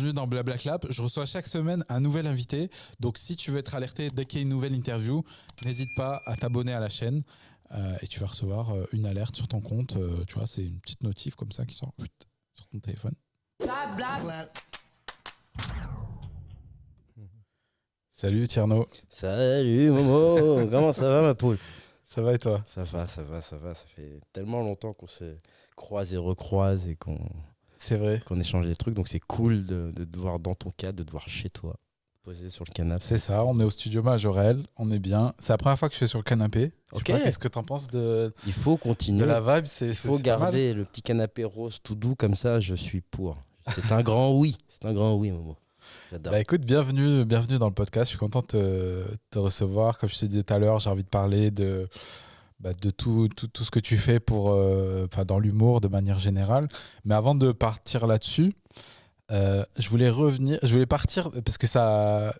Bienvenue dans Blablaclap. Je reçois chaque semaine un nouvel invité. Donc, si tu veux être alerté dès qu'il y a une nouvelle interview, n'hésite pas à t'abonner à la chaîne et tu vas recevoir une alerte sur ton compte. Tu vois, c'est une petite notif comme ça qui sort sur ton téléphone. Salut Tierno. Salut Momo, comment ça va ma poule? Ça va et toi? Ça va. Ça fait tellement longtemps qu'on se croise et recroise et C'est vrai. qu'on échange des trucs, donc c'est cool de te voir dans ton cadre, de te voir chez toi, posé sur le canapé. C'est ça, on est au studio Majorel, on est bien. C'est la première fois que je suis sur le canapé. Ok. Je sais pas, qu'est-ce que t'en penses de Il faut continuer, la vibe? il faut garder le petit canapé rose tout doux comme ça, je suis pour. C'est un grand oui, Momo. J'adore. Bah écoute, bienvenue dans le podcast. Je suis content de te recevoir. Comme je te disais tout à l'heure, j'ai envie de parler de tout ce que tu fais pour, dans l'humour de manière générale. Mais avant de partir là-dessus, je voulais partir parce que ça,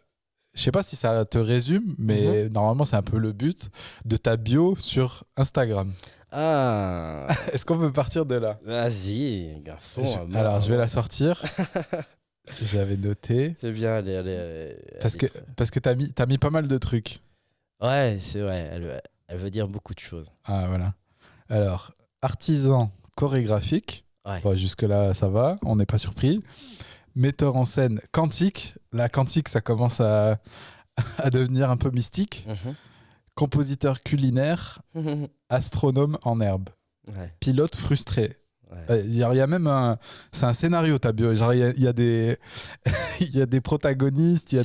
je sais pas si ça te résume, mais normalement c'est un peu le but de ta bio sur Instagram. Ah, Est-ce qu'on peut partir de là? vas-y, garçon. Alors je vais la sortir. J'avais noté. C'est bien, allez. Parce que t'as mis pas mal de trucs. Ouais, c'est vrai, elle veut dire beaucoup de choses. Ah voilà. Alors, artisan chorégraphique. Ouais. Bon, jusque-là, ça va, on n'est pas surpris. Metteur en scène quantique. La quantique, ça commence à devenir un peu mystique. Compositeur culinaire. Astronome en herbe. Ouais. Pilote frustré. Ouais. Il y a même c'est un scénario, ta bio. Genre, il y a des il y a des protagonistes, il y a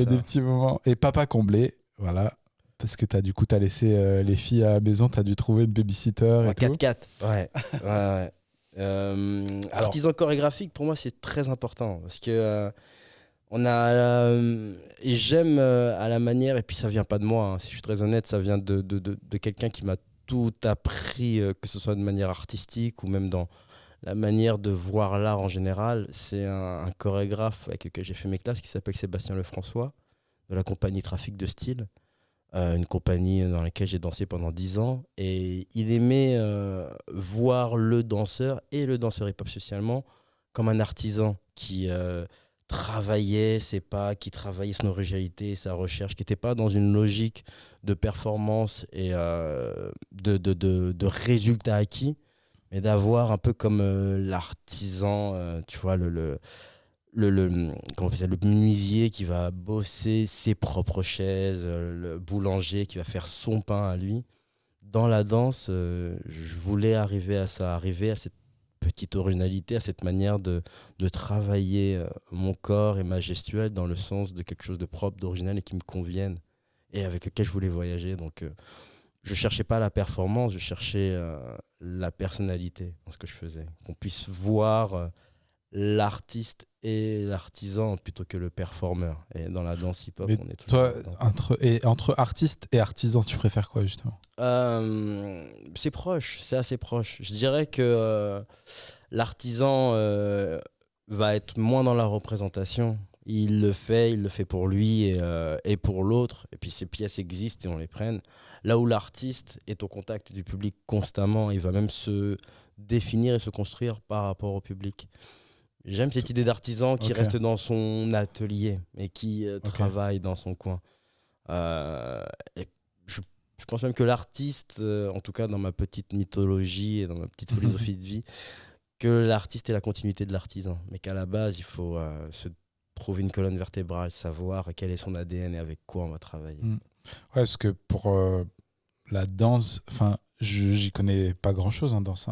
des petits moments. Et papa comblé, voilà. Parce que t'as laissé les filles à la maison, t'as dû trouver une babysitter et tout. 4-4. Ouais. Artisan chorégraphique, pour moi, c'est très important. Parce que et j'aime à la manière, et puis ça vient pas de moi, hein, si je suis très honnête, ça vient de quelqu'un qui m'a tout appris, que ce soit de manière artistique ou même dans la manière de voir l'art en général. C'est un chorégraphe avec lequel j'ai fait mes classes qui s'appelle Sébastien Lefrançois, de la compagnie Trafic de Style. Une compagnie dans laquelle j'ai dansé pendant 10 ans. Et il aimait voir le danseur et le danseur hip-hop socialement comme un artisan qui travaillait ses pas, qui travaillait son originalité, sa recherche, qui n'était pas dans une logique de performance et de résultats acquis, mais d'avoir un peu comme l'artisan, tu vois, le menuisier qui va bosser ses propres chaises, le boulanger qui va faire son pain à lui. Dans la danse, je voulais arriver à cette petite originalité, à cette manière de travailler mon corps et ma gestuelle dans le sens de quelque chose de propre, d'original et qui me convienne et avec lequel je voulais voyager. Donc, je cherchais pas la performance, je cherchais la personnalité dans ce que je faisais. Qu'on puisse voir l'artiste et l'artisan plutôt que le performeur. Et dans la danse hip-hop, Mais on est toi, toujours entre artiste et artisan, tu préfères quoi justement? c'est assez proche. Je dirais que l'artisan va être moins dans la représentation. Il le fait pour lui et pour l'autre. Et puis ces pièces existent et on les prenne. Là où l'artiste est au contact du public constamment, il va même se définir et se construire par rapport au public. J'aime cette idée d'artisan qui reste dans son atelier et qui travaille dans son coin. Et je pense même que l'artiste, en tout cas dans ma petite mythologie et dans ma petite philosophie de vie, que l'artiste est la continuité de l'artisan. Mais qu'à la base, il faut se trouver une colonne vertébrale, savoir quel est son ADN et avec quoi on va travailler. Ouais, parce que pour la danse, j'y connais pas grand-chose en danse,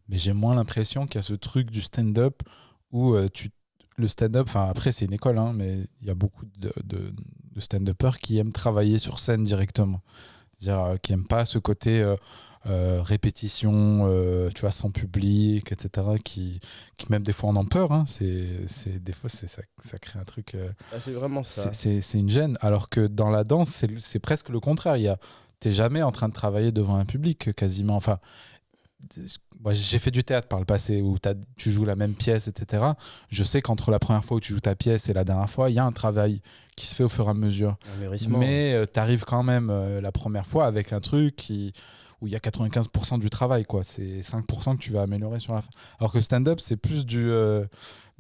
mais j'ai moins l'impression qu'il y a ce truc du stand-up où le stand-up, après c'est une école, mais il y a beaucoup de stand-uppers qui aiment travailler sur scène directement. C'est-à-dire qui n'aiment pas ce côté répétition, tu vois, sans public, etc. Qui même des fois on en peur. Des fois ça crée un truc. C'est vraiment ça. C'est une gêne. Alors que dans la danse, c'est presque le contraire. T'es jamais en train de travailler devant un public quasiment. Enfin, moi, j'ai fait du théâtre par le passé où tu joues la même pièce, etc. Je sais qu'entre la première fois où tu joues ta pièce et la dernière fois, il y a un travail qui se fait au fur et à mesure. Mais tu arrives quand même la première fois avec un truc où il y a 95% du travail, quoi. C'est 5% que tu vas améliorer sur la fin. Alors que stand-up, c'est plus du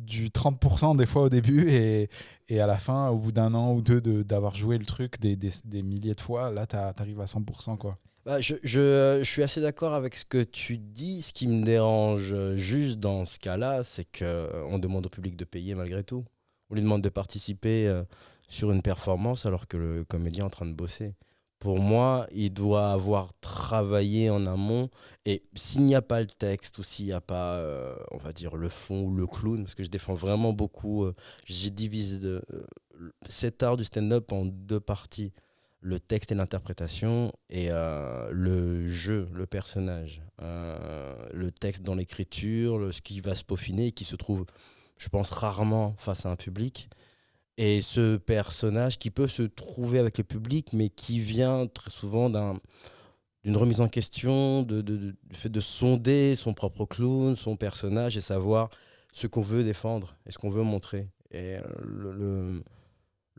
30% des fois au début et à la fin, au bout d'un an ou deux d'avoir joué le truc des milliers de fois, là, t'arrives à 100%, quoi. Bah, je suis assez d'accord avec ce que tu dis. Ce qui me dérange juste dans ce cas-là, c'est qu'on demande au public de payer malgré tout. On lui demande de participer sur une performance alors que le comédien est en train de bosser. Pour moi, il doit avoir travaillé en amont. Et s'il n'y a pas le texte ou s'il n'y a pas, on va dire, le fond ou le clown, parce que je défends vraiment beaucoup, j'ai divisé cet art du stand-up en deux parties, le texte et l'interprétation et le jeu, le personnage. Le texte dans l'écriture, ce qui va se peaufiner et qui se trouve, je pense, rarement face à un public. Et ce personnage qui peut se trouver avec le public, mais qui vient très souvent d'une remise en question, du fait de sonder son propre clown, son personnage et savoir ce qu'on veut défendre et ce qu'on veut montrer. Et le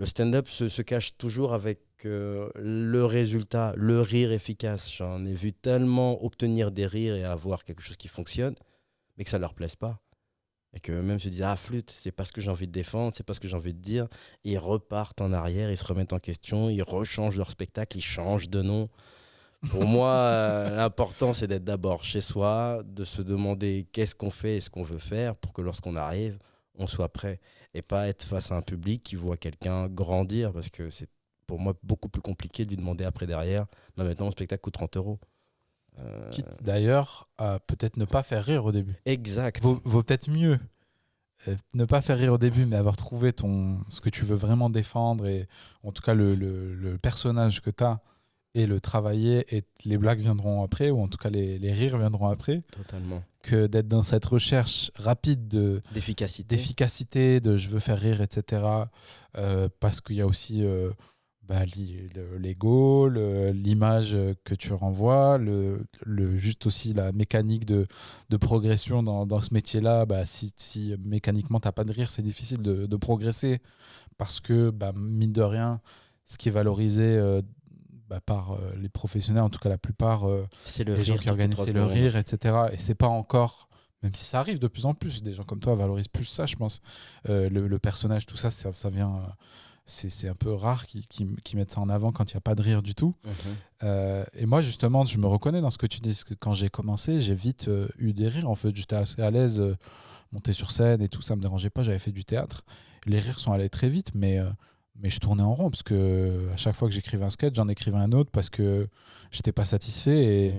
stand-up se cache toujours avec le résultat, le rire efficace. J'en ai vu tellement obtenir des rires et avoir quelque chose qui fonctionne, mais que ça ne leur plaise pas. Et qu'eux-mêmes se disent, ah, flûte, c'est pas ce que j'ai envie de défendre, c'est pas ce que j'ai envie de dire. Et ils repartent en arrière, ils se remettent en question, ils rechangent leur spectacle, ils changent de nom. Pour moi, l'important, c'est d'être d'abord chez soi, de se demander qu'est-ce qu'on fait et ce qu'on veut faire pour que lorsqu'on arrive, on soit prêt. Et pas être face à un public qui voit quelqu'un grandir, parce que c'est pour moi beaucoup plus compliqué de lui demander après derrière, bah, maintenant, le spectacle coûte 30 euros. Quitte d'ailleurs à peut-être ne pas faire rire au début. Exact. Vaut peut-être mieux ne pas faire rire au début, mais avoir trouvé ce que tu veux vraiment défendre et en tout cas le personnage que tu as et le travailler et les blagues viendront après ou en tout cas les rires viendront après. Totalement. Que d'être dans cette recherche rapide d'efficacité, de je veux faire rire, etc. Parce qu'il y a aussi l'ego, l'image que tu renvoies, juste aussi la mécanique de progression dans ce métier-là. Si mécaniquement tu n'as pas de rire, c'est difficile de progresser parce que mine de rien, ce qui est valorisé par les professionnels, en tout cas la plupart, c'est le les gens rire qui organisent, c'est le rire, etc. Et c'est pas encore, même si ça arrive de plus en plus, des gens comme toi valorisent plus ça, je pense. Le personnage, tout ça, ça vient. C'est un peu rare qui mettent ça en avant quand il n'y a pas de rire du tout. Et moi, justement, je me reconnais dans ce que tu dis, parce que quand j'ai commencé, j'ai vite eu des rires. En fait, j'étais assez à l'aise, monter sur scène et tout, ça me dérangeait pas, j'avais fait du théâtre. Les rires sont allés très vite, mais je tournais en rond, parce que à chaque fois que j'écrivais un sketch, j'en écrivais un autre, parce que j'étais pas satisfait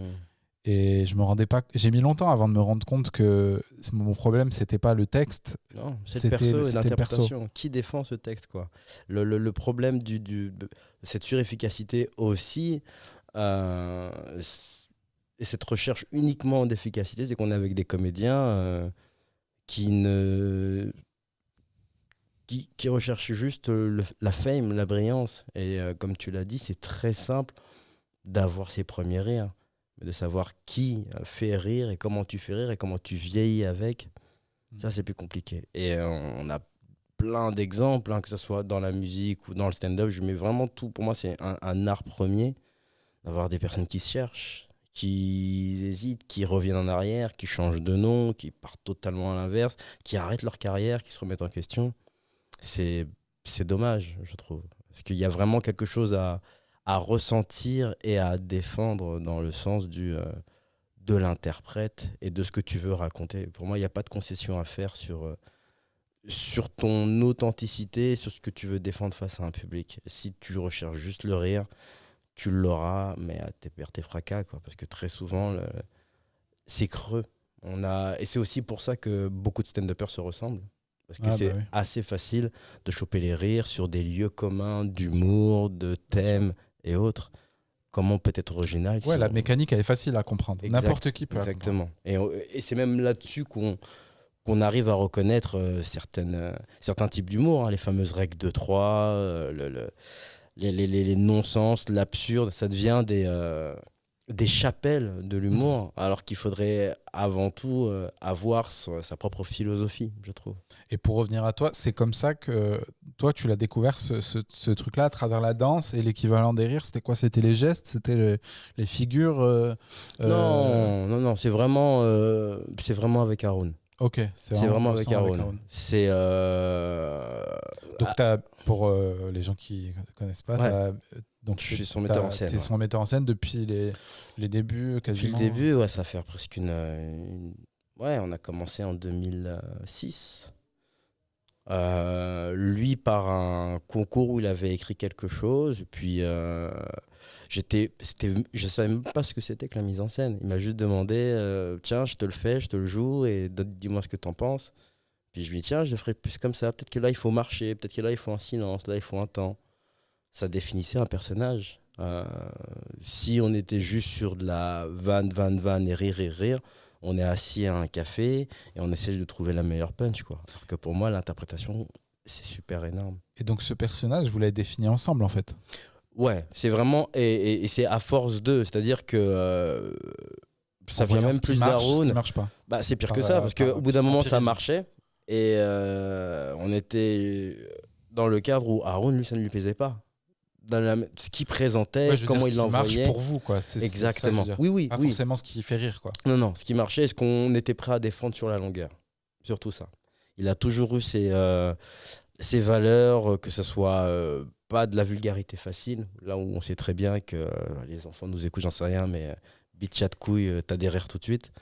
et je me rendais pas. J'ai mis longtemps avant de me rendre compte que mon problème, c'était pas le texte. Non, c'est le perso et l'interprétation. Qui défend ce texte, quoi. Le problème de cette surefficacité aussi, et cette recherche uniquement d'efficacité, c'est qu'on est avec des comédiens qui recherchent juste la fame, la brillance. Et comme tu l'as dit, c'est très simple d'avoir ses premiers rires, mais de savoir qui fait rire et comment tu fais rire et comment tu vieillis avec, ça c'est plus compliqué. Et on a plein d'exemples, que ce soit dans la musique ou dans le stand-up. Je mets vraiment tout. Pour moi, c'est un art premier d'avoir des personnes qui se cherchent, qui hésitent, qui reviennent en arrière, qui changent de nom, qui partent totalement à l'inverse, qui arrêtent leur carrière, qui se remettent en question. C'est dommage, je trouve. Parce qu'il y a vraiment quelque chose à ressentir et à défendre dans le sens de l'interprète et de ce que tu veux raconter. Pour moi, il n'y a pas de concession à faire sur ton authenticité, sur ce que tu veux défendre face à un public. Si tu recherches juste le rire, tu l'auras, mais à tes pertes et fracas, quoi. Parce que très souvent, c'est creux. Et c'est aussi pour ça que beaucoup de stand-uppers se ressemblent. Parce que c'est assez facile de choper les rires sur des lieux communs d'humour, de thèmes et autres. Comment peut être original la mécanique, elle est facile à comprendre. N'importe qui peut exactement. Et c'est même là-dessus qu'on arrive à reconnaître certains types d'humour, les fameuses règles de 3, les non-sens, l'absurde. Ça devient des chapelles de l'humour, alors qu'il faudrait avant tout avoir sa propre philosophie, je trouve. Et pour revenir à toi, c'est comme ça que toi, tu l'as découvert ce truc-là à travers la danse et l'équivalent des rires, c'était quoi? C'était les gestes, c'était les figures. Non, c'est vraiment avec Haroun. Ok, C'est vraiment avec bossant Haroun. C'est Donc pour les gens qui connaissent pas, ouais. Donc je suis son metteur en scène. T'es son metteur en scène depuis les débuts quasiment. Depuis le début, ouais, ça fait presque Ouais, on a commencé en 2006. Lui par un concours où il avait écrit quelque chose, puis je savais même pas ce que c'était que la mise en scène. Il m'a juste demandé tiens, je te le fais, je te le joue et dis-moi ce que t'en penses. Puis je lui dis tiens, je le ferai plus comme ça, peut-être que là il faut marcher, peut-être que là il faut un silence, là il faut un temps. Ça définissait un personnage. Si on était juste sur de la vanne et rire, on est assis à un café et on essaie de trouver la meilleure punch, quoi. Alors que pour moi, l'interprétation, c'est super énorme. Et donc ce personnage, vous l'avez défini ensemble, en fait? Ouais, c'est vraiment... Et c'est à force de... C'est-à-dire que ça vient même plus d'Haroun. Ça marche pas. Bah, c'est pire que ça, parce qu'au bout d'un moment, ça marchait. Et on était dans le cadre où Haroun, lui, ça ne lui plaisait pas. Ce qu'il présentait, comment il l'envoyait. Marche pour vous, quoi. Exactement. Ça, oui. Pas forcément ce qui fait rire, quoi. Non. Ce qui marchait, ce qu'on était prêt à défendre sur la longueur. Surtout ça. Il a toujours eu ses valeurs, que ce soit pas de la vulgarité facile, là où on sait très bien que les enfants nous écoutent, j'en sais rien, mais bite chat couille, t'as des rires tout de suite.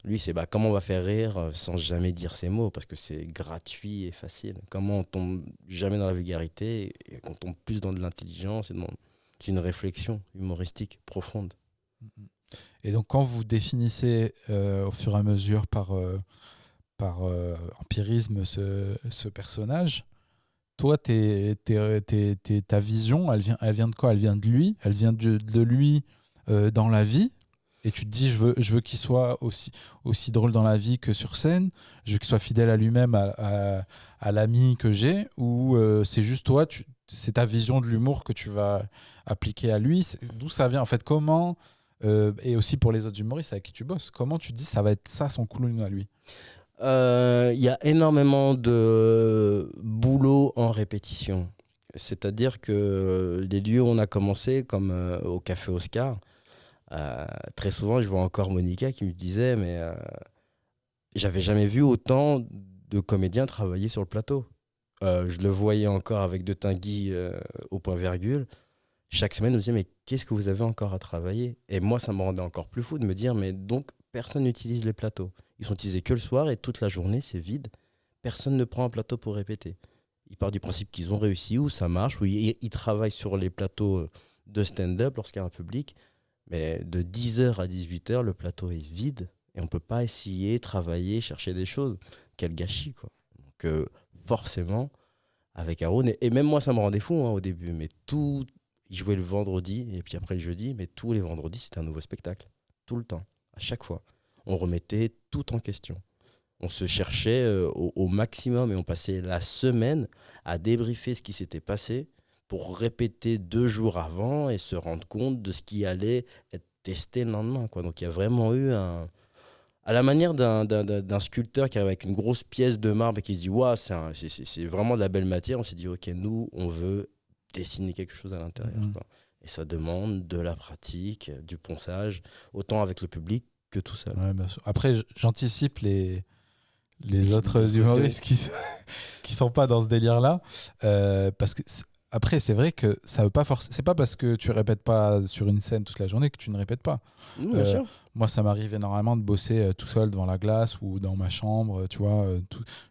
Lui, c'est comment on va faire rire sans jamais dire ces mots, parce que c'est gratuit et facile. Comment on tombe jamais dans la vulgarité et qu'on tombe plus dans de l'intelligence et dans une réflexion humoristique profonde. Et donc, quand vous définissez au fur et à mesure par empirisme ce personnage, toi, ta vision, elle vient de quoi? Elle vient de lui? Elle vient de lui dans la vie? Et tu te dis, je veux qu'il soit aussi drôle dans la vie que sur scène, je veux qu'il soit fidèle à lui-même, à l'ami que j'ai, ou c'est juste toi, c'est ta vision de l'humour que tu vas appliquer à lui. D'où ça vient? En fait, comment, et aussi pour les autres humoristes avec qui tu bosses, comment tu dis ça va être ça son clown à lui? Il y a énormément de boulot en répétition. C'est-à-dire que les lieux où on a commencé, comme au Café Oscar, très souvent, je vois encore Monica qui me disait mais j'avais jamais vu autant de comédiens travailler sur le plateau. Je le voyais encore avec De Tinguy au point virgule. Chaque semaine, on me disait mais qu'est-ce que vous avez encore à travailler? Et moi, ça me rendait encore plus fou de me dire mais donc personne n'utilise les plateaux. Ils sont utilisés que le soir et toute la journée, c'est vide. Personne ne prend un plateau pour répéter. Ils partent du principe qu'ils ont réussi, ou ça marche, ou ils travaillent sur les plateaux de stand-up lorsqu'il y a un public. Mais de 10h à 18h, le plateau est vide et on ne peut pas essayer, travailler, chercher des choses. Quel gâchis, quoi. Donc forcément, avec Haroun, et même moi, ça me rendait fou au début, mais il jouait le vendredi et puis après le jeudi, mais tous les vendredis, c'était un nouveau spectacle. Tout le temps, à chaque fois. On remettait tout en question. On se cherchait au maximum et on passait la semaine à débriefer ce qui s'était passé pour répéter 2 jours avant et se rendre compte de ce qui allait être testé le lendemain, quoi. Donc il y a vraiment eu à la manière d'un sculpteur qui arrive avec une grosse pièce de marbre et qui se dit waouh, c'est vraiment de la belle matière. On s'est dit ok, nous on veut dessiner quelque chose à l'intérieur, quoi. Et ça demande de la pratique, du ponçage, autant avec le public que tout seul. Ouais, bien sûr. Après, j'anticipe les autres humoristes qui sont pas dans ce délire-là, parce que après, c'est vrai que ça veut pas c'est pas parce que tu répètes pas sur une scène toute la journée que tu ne répètes pas. Bien sûr. Moi, ça m'arrive énormément de bosser tout seul devant la glace ou dans ma chambre, tu vois.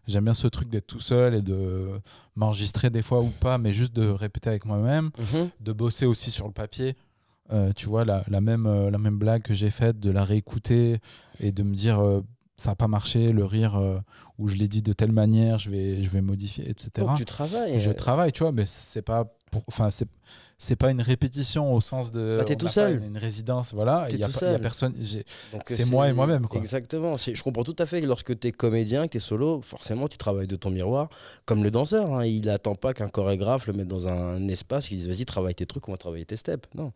J'aime bien ce truc d'être tout seul et de m'enregistrer des fois ou pas, mais juste de répéter avec moi-même, de bosser aussi sur le papier. Tu vois, la même blague que j'ai faite, de la réécouter et de me dire ça n'a pas marché, le rire où je l'ai dit de telle manière, je vais modifier, etc. Donc tu travailles. Je travaille, tu vois, mais c'est pas c'est pas une répétition au sens de t'es tout seul. Une résidence, voilà. Il y a personne. Donc, c'est moi et moi-même, quoi. Exactement. Je comprends tout à fait que lorsque tu es comédien, que tu es solo, forcément tu travailles de ton miroir. Comme le danseur, hein, il attend pas qu'un chorégraphe le mette dans un espace, qu'il dise vas-y, travaille tes trucs, on va travailler tes steps. Non.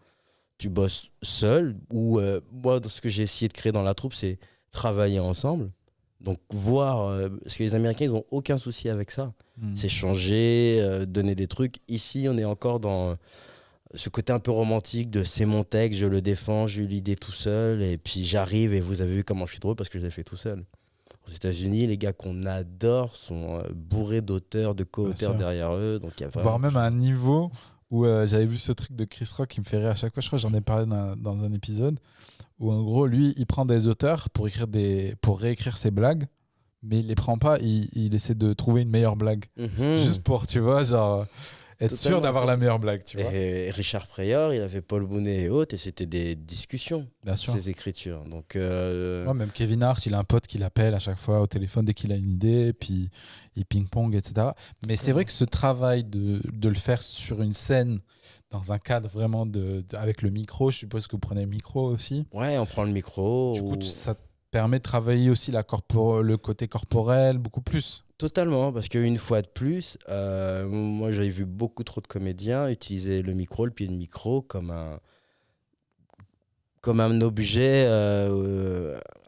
Tu bosses seul, ou moi, ce que j'ai essayé de créer dans la troupe, c'est travailler ensemble, Donc voir, parce que les Américains, ils n'ont aucun souci avec ça. Mm. C'est changer, donner des trucs. Ici, on est encore dans ce côté un peu romantique de c'est mon texte, je le défends, j'ai eu l'idée tout seul, et puis j'arrive et vous avez vu comment je suis drôle parce que je l'ai fait tout seul. Aux États-Unis, les gars qu'on adore sont bourrés d'auteurs, de Bien co-auteurs sûr. derrière eux. Donc il y a Voire vraiment... même à un niveau où j'avais vu ce truc de Chris Rock qui me fait rire à chaque fois. Je crois que j'en ai parlé dans un épisode où en gros, lui, il prend des auteurs pour réécrire ses blagues, mais il les prend pas. Il essaie de trouver une meilleure blague. Juste pour, tu vois, genre, être sûr Totalement, d'avoir c'est- la meilleure blague, tu vois. Et Richard Pryor, il avait Paul Bounet et autres, et c'était des discussions, Bien sûr. ces écritures. Donc, Ouais, même Kevin Hart, il a un pote qui l'appelle à chaque fois au téléphone dès qu'il a une idée, puis il ping-pong, etc. Mais c'est vrai que ce travail de le faire sur une scène, dans un cadre vraiment avec le micro, je suppose que vous prenez le micro aussi. ouais, on prend le micro. Du coup, ou- ça te permet de travailler aussi le côté corporel beaucoup plus. Totalement, parce qu'une fois de plus, moi j'avais vu beaucoup trop de comédiens utiliser le micro, le pied de micro, comme un objet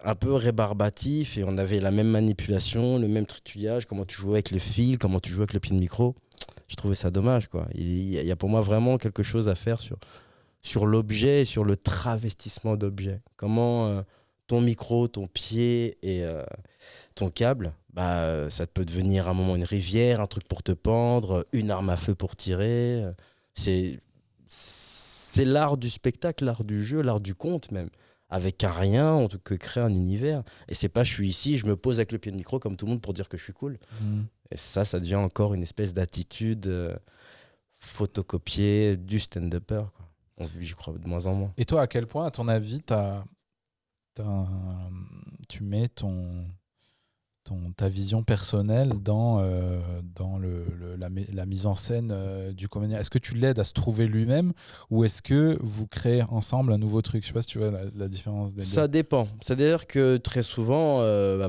un peu rébarbatif, et on avait la même manipulation, le même tritouillage, comment tu jouais avec le fil, comment tu jouais avec le pied de micro. Je trouvais ça dommage, quoi. Il y a pour moi vraiment quelque chose à faire sur l'objet et sur le travestissement d'objet. Comment ton micro, ton pied et ton câble, bah, ça peut devenir à un moment une rivière, un truc pour te pendre, une arme à feu pour tirer. C'est l'art du spectacle, l'art du jeu, l'art du conte même. Avec un rien, on peut créer un univers. Et c'est pas je suis ici, je me pose avec le pied de micro comme tout le monde pour dire que je suis cool. Mm. Et ça devient encore une espèce d'attitude photocopiée du stand-upper, quoi. J'y crois de moins en moins. Et toi, à quel point, à ton avis, tu mets ta vision personnelle dans la mise en scène du comédien? Est-ce que tu l'aides à se trouver lui-même ou est-ce que vous créez ensemble un nouveau truc? Je sais pas si tu vois la différence des deux. Ça dépend. C'est-à-dire que très souvent,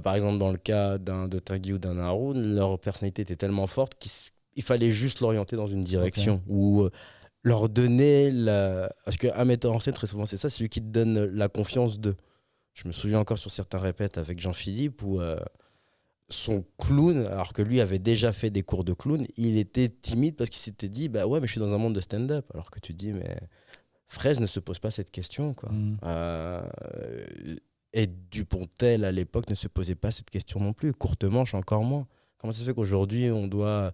par exemple dans le cas de Tanguy ou d'un Haroun, leur personnalité était tellement forte qu'il fallait juste l'orienter dans une direction ou leur donner Parce qu'un metteur en scène, très souvent, c'est ça, c'est celui qui te donne la confiance d'eux. Je me souviens encore sur certains répètes avec Jean-Philippe où son clown, alors que lui avait déjà fait des cours de clown, il était timide parce qu'il s'était dit bah ouais, mais je suis dans un monde de stand-up. Alors que tu te dis, mais Fraise ne se pose pas cette question, quoi. Mm. Et Dupontel à l'époque ne se posait pas cette question non plus. Courte manche encore moins. Comment ça se fait qu'aujourd'hui on doit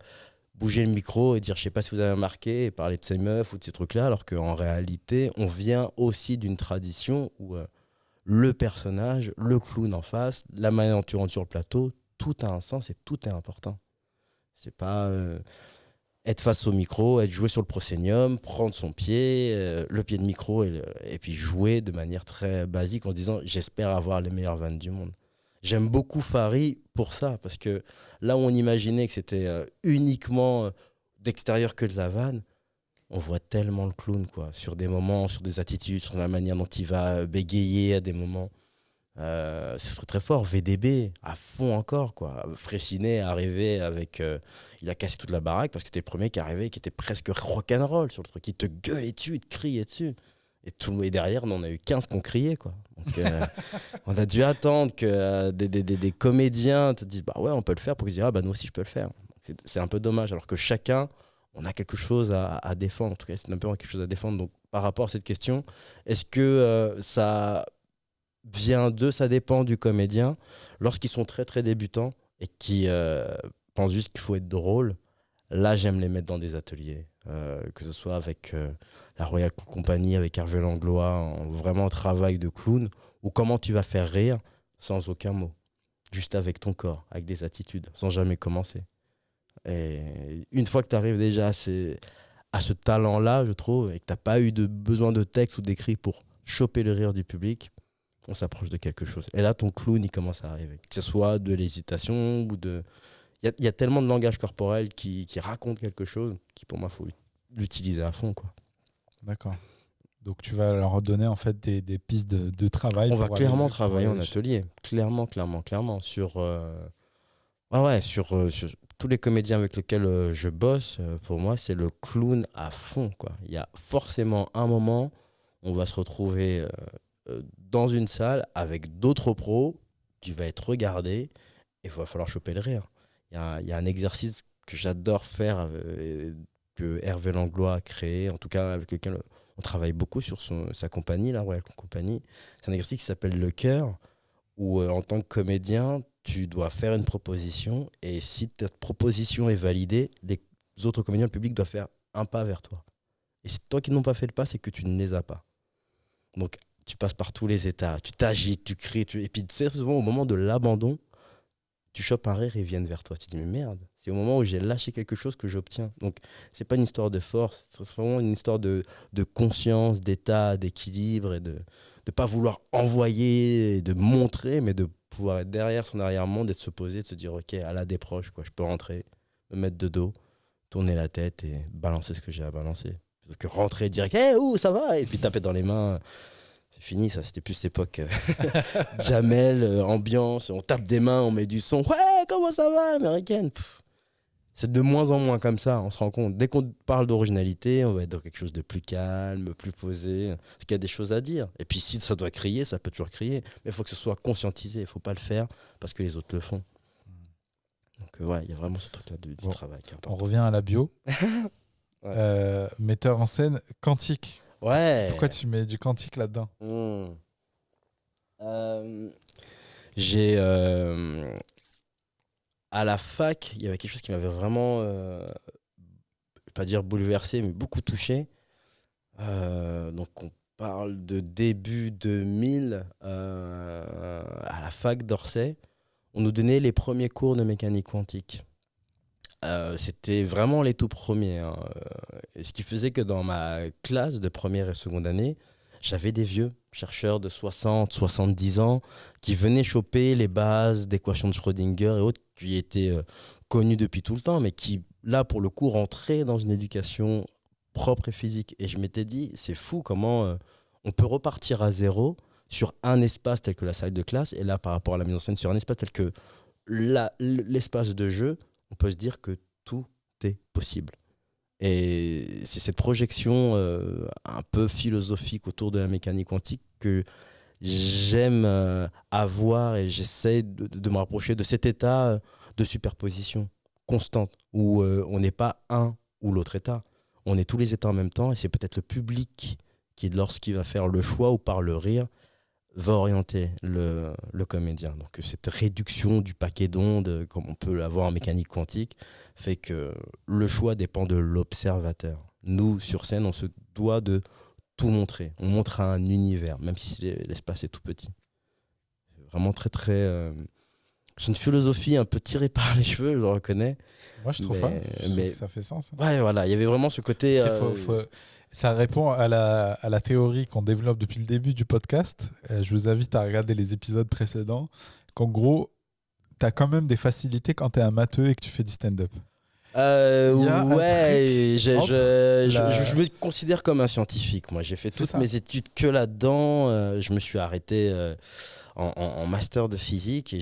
bouger le micro et dire je sais pas si vous avez remarqué et parler de ces meufs ou de ces trucs-là, alors qu'en réalité on vient aussi d'une tradition où le personnage, le clown en face, la manière dont tu rentres sur le plateau, tout a un sens et tout est important. C'est pas être face au micro, être joué sur le proscénium, prendre son pied, le pied de micro et puis jouer de manière très basique en se disant j'espère avoir les meilleures vannes du monde. J'aime beaucoup Fari pour ça, parce que là où on imaginait que c'était uniquement d'extérieur que de la vanne, on voit tellement le clown, quoi, sur des moments, sur des attitudes, sur la manière dont il va bégayer à des moments. C'est très très fort. VDB, à fond encore, quoi. Fraissinet est arrivé avec... il a cassé toute la baraque parce que c'était le premier qui arrivait, qui était presque rock'n'roll sur le truc. Il te gueulait dessus, il te criait dessus. Et derrière, on en a eu 15 qui ont crié, quoi. Donc, on a dû attendre que des comédiens te disent bah ouais, on peut le faire, pour qu'ils disent ah bah nous aussi je peux le faire. C'est un peu dommage, alors que chacun, on a quelque chose à défendre. En tout cas, c'est un peu quelque chose à défendre. Donc, par rapport à cette question, est-ce que ça vient d'eux, ça dépend du comédien. Lorsqu'ils sont très très débutants et qui pensent juste qu'il faut être drôle, là j'aime les mettre dans des ateliers, que ce soit avec la Royal Company, avec Hervé Langlois, vraiment travail de clown, ou comment tu vas faire rire sans aucun mot, juste avec ton corps, avec des attitudes, sans jamais commencer. Et une fois que tu arrives déjà à ce talent-là, je trouve, et que tu n'as pas eu besoin de texte ou d'écrit pour choper le rire du public, on s'approche de quelque chose. Et là, ton clown, il commence à arriver. Que ce soit de l'hésitation ou de... Il y a tellement de langage corporel qui raconte quelque chose qui, pour moi, il faut l'utiliser à fond, quoi. D'accord. Donc tu vas leur donner en fait des pistes de travail. On va pour clairement aller- travailler pour en aller- atelier. Clairement. Sur, sur tous les comédiens avec lesquels je bosse, pour moi, c'est le clown à fond, quoi. Il y a forcément un moment, on va se retrouver dans une salle avec d'autres pros tu vas être regardé et il va falloir choper le rire. Il y a un exercice que j'adore faire, que Hervé Langlois a créé, en tout cas avec lequel on travaille beaucoup sur sa compagnie, la Royal Company. C'est un exercice qui s'appelle le cœur, où en tant que comédien, tu dois faire une proposition et si ta proposition est validée, les autres comédiens, le public doit faire un pas vers toi. Et si toi qui n'ont pas fait le pas, c'est que tu ne les as pas. Donc tu passes par tous les états, tu t'agites, tu cries, et puis tu sais, souvent au moment de l'abandon, tu chopes un rire et ils viennent vers toi. Tu te dis, mais merde, c'est au moment où j'ai lâché quelque chose que j'obtiens. Donc, c'est pas une histoire de force, c'est vraiment une histoire de conscience, d'état, d'équilibre et de ne pas vouloir envoyer et de montrer, mais de pouvoir être derrière son arrière-monde et de se poser, de se dire, ok, à la déproche, quoi, je peux rentrer, me mettre de dos, tourner la tête et balancer ce que j'ai à balancer. Plutôt que rentrer direct, hé, où ça va? Et puis taper dans les mains. C'est fini, ça, c'était plus l'époque Jamel, ambiance, on tape des mains, on met du son. Ouais, comment ça va, l'américaine? C'est de moins en moins comme ça, on se rend compte. Dès qu'on parle d'originalité, on va être dans quelque chose de plus calme, plus posé, parce qu'il y a des choses à dire. Et puis si ça doit crier, ça peut toujours crier, mais il faut que ce soit conscientisé, il ne faut pas le faire parce que les autres le font. Donc ouais, il y a vraiment ce truc-là du travail qui est important. On revient à la bio. Ouais. Metteur en scène, Quantique. Ouais. Pourquoi tu mets du Quantique là-dedans? J'ai à la fac, il y avait quelque chose qui m'avait vraiment, je vais pas dire bouleversé, mais beaucoup touché. Donc on parle de début 2000 à la fac d'Orsay. On nous donnait les premiers cours de mécanique quantique. C'était vraiment les tout premiers. Hein. Et ce qui faisait que dans ma classe de première et seconde année, j'avais des vieux chercheurs de 60, 70 ans qui venaient choper les bases d'équations de Schrödinger et autres qui étaient connus depuis tout le temps, mais qui, là, pour le coup, rentraient dans une éducation propre et physique. Et je m'étais dit, c'est fou comment on peut repartir à zéro sur un espace tel que la salle de classe, et là, par rapport à la mise en scène, sur un espace tel que l'espace de jeu, on peut se dire que tout est possible. Et c'est cette projection un peu philosophique autour de la mécanique quantique que j'aime avoir et j'essaie de me rapprocher de cet état de superposition constante où on n'est pas un ou l'autre état. On est tous les états en même temps et c'est peut-être le public qui, lorsqu'il va faire le choix ou par le rire, va orienter le comédien. Donc cette réduction du paquet d'ondes, comme on peut l'avoir en mécanique quantique, fait que le choix dépend de l'observateur. Nous, sur scène, on se doit de tout montrer. On montre un univers, même si l'espace est tout petit. C'est vraiment très, très... C'est une philosophie un peu tirée par les cheveux, je le reconnais. Moi, je trouve pas. Je trouve que ça fait sens. Hein. Ouais, voilà. Il y avait vraiment ce côté... Ça répond à la théorie qu'on développe depuis le début du podcast. Je vous invite à regarder les épisodes précédents. Qu'en gros, tu as quand même des facilités quand tu es un matheux et que tu fais du stand-up. Ouais, je me considère comme un scientifique. Moi, j'ai fait toutes mes études que là-dedans. Je me suis arrêté en master de physique et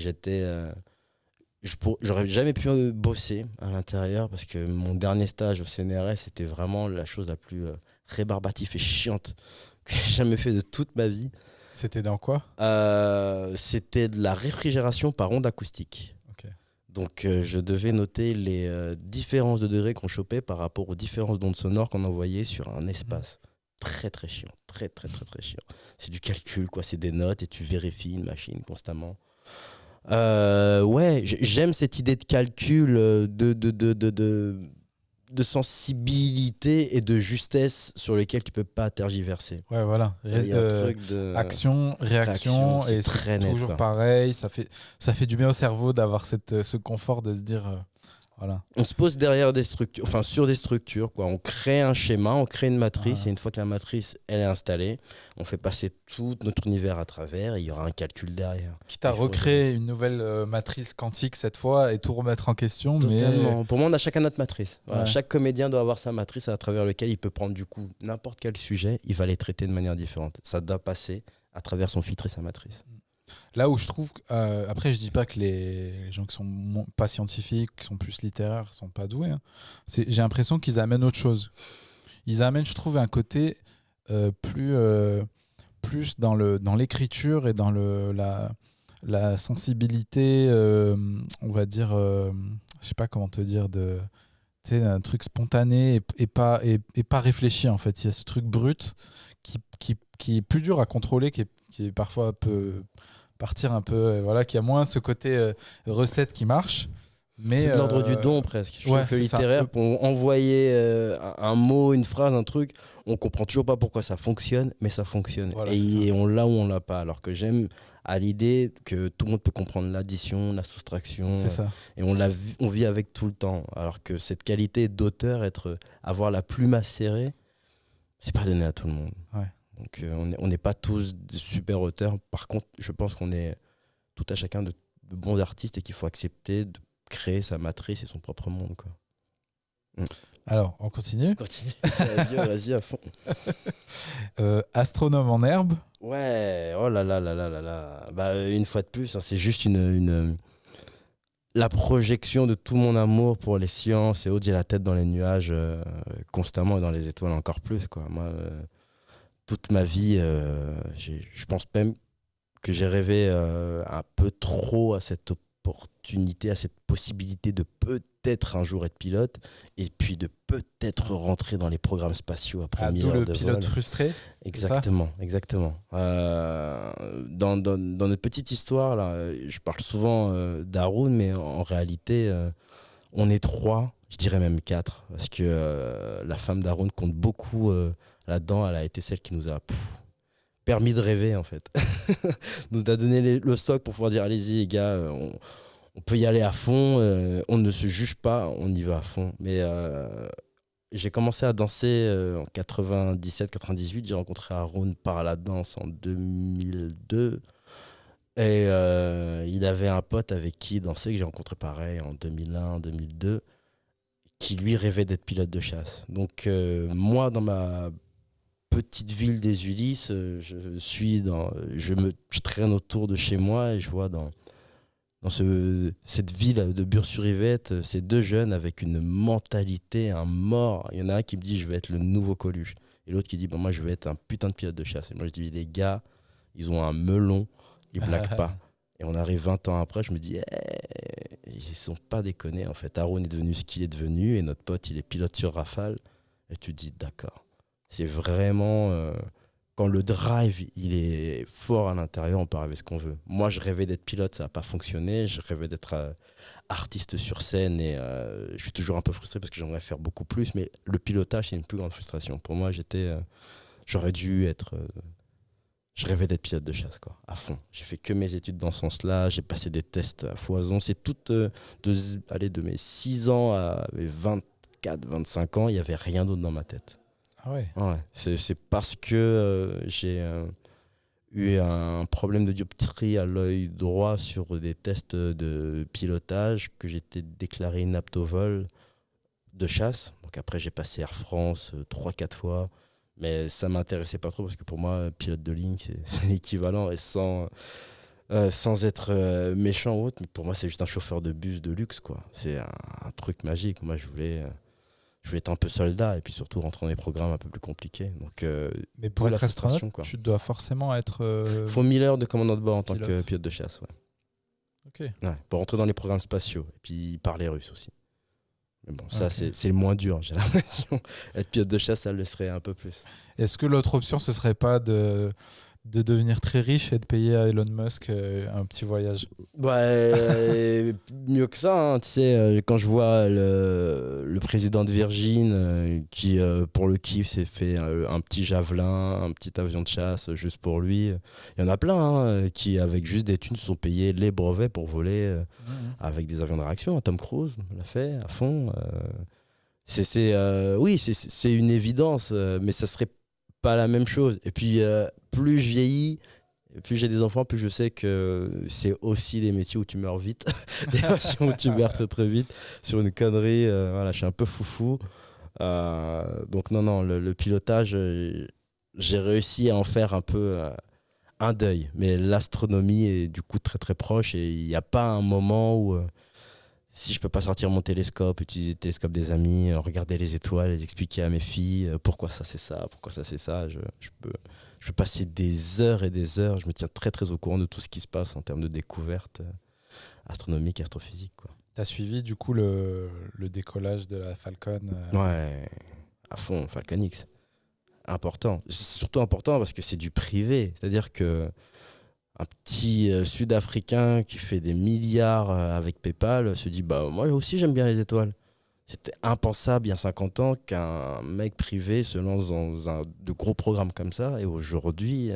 j'aurais jamais pu bosser à l'intérieur parce que mon dernier stage au CNRS, c'était vraiment la chose la plus rébarbative et chiante que j'ai jamais fait de toute ma vie. C'était dans quoi ? C'était de la réfrigération par onde acoustique. Okay. Donc, je devais noter les différences de degrés qu'on chopait par rapport aux différences d'ondes sonores qu'on envoyait sur un espace. Très, très chiant. Très, très, très, très chiant. C'est du calcul, quoi. C'est des notes et tu vérifies une machine constamment. Ouais, j'aime cette idée de calcul, de sensibilité et de justesse sur lesquels tu peux pas tergiverser. Ouais, voilà. Action, réaction, et c'est toujours quoi. Pareil. Ça fait du bien au cerveau d'avoir ce confort de se dire... voilà. On se pose derrière des structures, enfin sur des structures, quoi. On crée un schéma, on crée une matrice, et une fois que la matrice elle est installée, on fait passer tout notre univers à travers, et il y aura un calcul derrière. Quitte à recréer une nouvelle matrice quantique cette fois et tout remettre en question. Totalement. Mais... Pour moi, on a chacun notre matrice. Voilà. Ouais. Chaque comédien doit avoir sa matrice à travers laquelle il peut prendre du coup n'importe quel sujet, il va les traiter de manière différente. Ça doit passer à travers son filtre et sa matrice. Là où je trouve, après je dis pas que les gens qui sont pas scientifiques, qui sont plus littéraires, sont pas doués. Hein. J'ai l'impression qu'ils amènent autre chose. Ils amènent, je trouve, un côté plus dans l'écriture et dans la sensibilité, on va dire, je sais pas comment te dire, tu sais, un truc spontané et pas réfléchi en fait. Il y a ce truc brut qui est plus dur à contrôler, qui est parfois peut partir un peu, voilà, qui a moins ce côté recette qui marche. Mais C'est de l'ordre du don presque. Je ouais, trouve que c'est ça. littéraire, pour envoyer un mot, une phrase, un truc, on comprend toujours pas pourquoi ça fonctionne, mais ça fonctionne. Voilà, c'est ça. Et on l'a ou on l'a pas. Alors que j'aime à l'idée que tout le monde peut comprendre l'addition, la soustraction, C'est ça. et on vit avec tout le temps. Alors que cette qualité d'auteur, avoir la plume acérée, c'est pas donné à tout le monde. Ouais. Donc on n'est pas tous des super auteurs. Par contre, je pense qu'on est tout à chacun de bons artistes et qu'il faut accepter de créer sa matrice et son propre monde, quoi. Alors, on continue. Continue. Vas-y à fond. Astronome en herbe. Ouais, oh là là là là là là. Bah, une fois de plus, hein, c'est juste la projection de tout mon amour pour les sciences et autres. J'ai la tête dans les nuages constamment et dans les étoiles encore plus, quoi. Moi, toute ma vie, je pense même que j'ai rêvé un peu trop à cette opportunité, à cette possibilité de peut-être un jour être pilote et puis de peut-être rentrer dans les programmes spatiaux après 1000 D'où heures le de pilote vol. frustré. Exactement, exactement. Dans notre petite histoire, là, je parle souvent d'Haroun, mais en réalité, on est 3, je dirais même 4, parce que la femme d'Haroun compte beaucoup là-dedans. Elle a été celle qui nous a permis de rêver, en fait. Nous a donné le socle pour pouvoir dire, allez-y les gars, on peut y aller à fond, on ne se juge pas, on y va à fond. Mais j'ai commencé à danser en 97-98, j'ai rencontré Haroun par la danse en 2002. Et il avait un pote avec qui il dansait, que j'ai rencontré pareil en 2001-2002, qui lui rêvait d'être pilote de chasse. Donc moi, dans ma petite ville des Ulysses, je traîne autour de chez moi et je vois dans cette ville de Bure-sur-Yvette, ces deux jeunes avec une mentalité, un mort. Il y en a un qui me dit je vais être le nouveau Coluche. Et l'autre qui dit bon, moi je vais être un putain de pilote de chasse. Et moi je dis les gars, ils ont un melon, ils blaguent pas. Et on arrive 20 ans après, je me dis ils sont pas déconnés en fait. Haroun est devenu ce qu'il est devenu et notre pote il est pilote sur Rafale. Et tu te dis d'accord. C'est vraiment quand le drive il est fort à l'intérieur, on peut rêver ce qu'on veut. Moi, je rêvais d'être pilote, ça n'a pas fonctionné. Je rêvais d'être artiste sur scène et je suis toujours un peu frustré parce que j'aimerais faire beaucoup plus. Mais le pilotage, c'est une plus grande frustration. Pour moi, j'aurais dû être. Je rêvais d'être pilote de chasse, quoi, à fond. J'ai fait que mes études dans ce sens-là. J'ai passé des tests à foison. C'est tout de mes 6 ans à mes 24, 25 ans, il n'y avait rien d'autre dans ma tête. Ah ouais. Ouais, c'est parce que j'ai eu un problème de dioptrie à l'œil droit sur des tests de pilotage que j'étais déclaré inapte au vol de chasse. Donc après, j'ai passé Air France 3-4 fois. Mais ça ne m'intéressait pas trop parce que pour moi, pilote de ligne, c'est l'équivalent. Et sans être méchant ou autre, mais pour moi, c'est juste un chauffeur de bus de luxe, quoi. C'est un truc magique. Moi, je voulais être un peu soldat et puis surtout rentrer dans des programmes un peu plus compliqués. Donc, Mais pour la être astronaute, frustration, quoi. tu dois forcément être. Faut 1000 heures de commandant de bord en tant pilote. que pilote de chasse, ouais. Ok. Ouais, pour rentrer dans les programmes spatiaux et puis parler russe aussi. Mais bon, ça, Ok. c'est le moins dur, j'ai l'impression. Être pilote de chasse, ça le serait un peu plus. Est-ce que l'autre option, ce serait pas de devenir très riche et de payer à Elon Musk un petit voyage? Ouais, mieux que ça, hein, tu sais, quand je vois le président de Virgin qui, pour le kiff, s'est fait un petit javelin, un petit avion de chasse juste pour lui. Il y en a plein qui, avec juste des thunes, se sont payés les brevets pour voler avec des avions de réaction. Tom Cruise l'a fait à fond. Oui, c'est une évidence, mais ça serait pas la même chose. Et puis, plus je vieillis, plus j'ai des enfants, plus je sais que c'est aussi des métiers où tu meurs vite, des passions où tu meurs très très vite sur une connerie. Voilà, je suis un peu foufou. Donc non, le pilotage, j'ai réussi à en faire un peu un deuil. Mais l'astronomie est du coup très très proche et il n'y a pas un moment où Si je peux pas sortir mon télescope, utiliser le télescope des amis, regarder les étoiles, les expliquer à mes filles pourquoi ça c'est ça, pourquoi ça c'est ça, je peux passer des heures et des heures. Je me tiens très très au courant de tout ce qui se passe en termes de découvertes astronomiques, astrophysiques, quoi. T'as suivi du coup le décollage de la Falcon Ouais, à fond, Falcon X. Important. C'est surtout important parce que c'est du privé. C'est-à-dire que un petit Sud-Africain qui fait des milliards avec PayPal se dit bah moi aussi j'aime bien les étoiles. C'était impensable il y a 50 ans qu'un mec privé se lance dans de gros programmes comme ça et aujourd'hui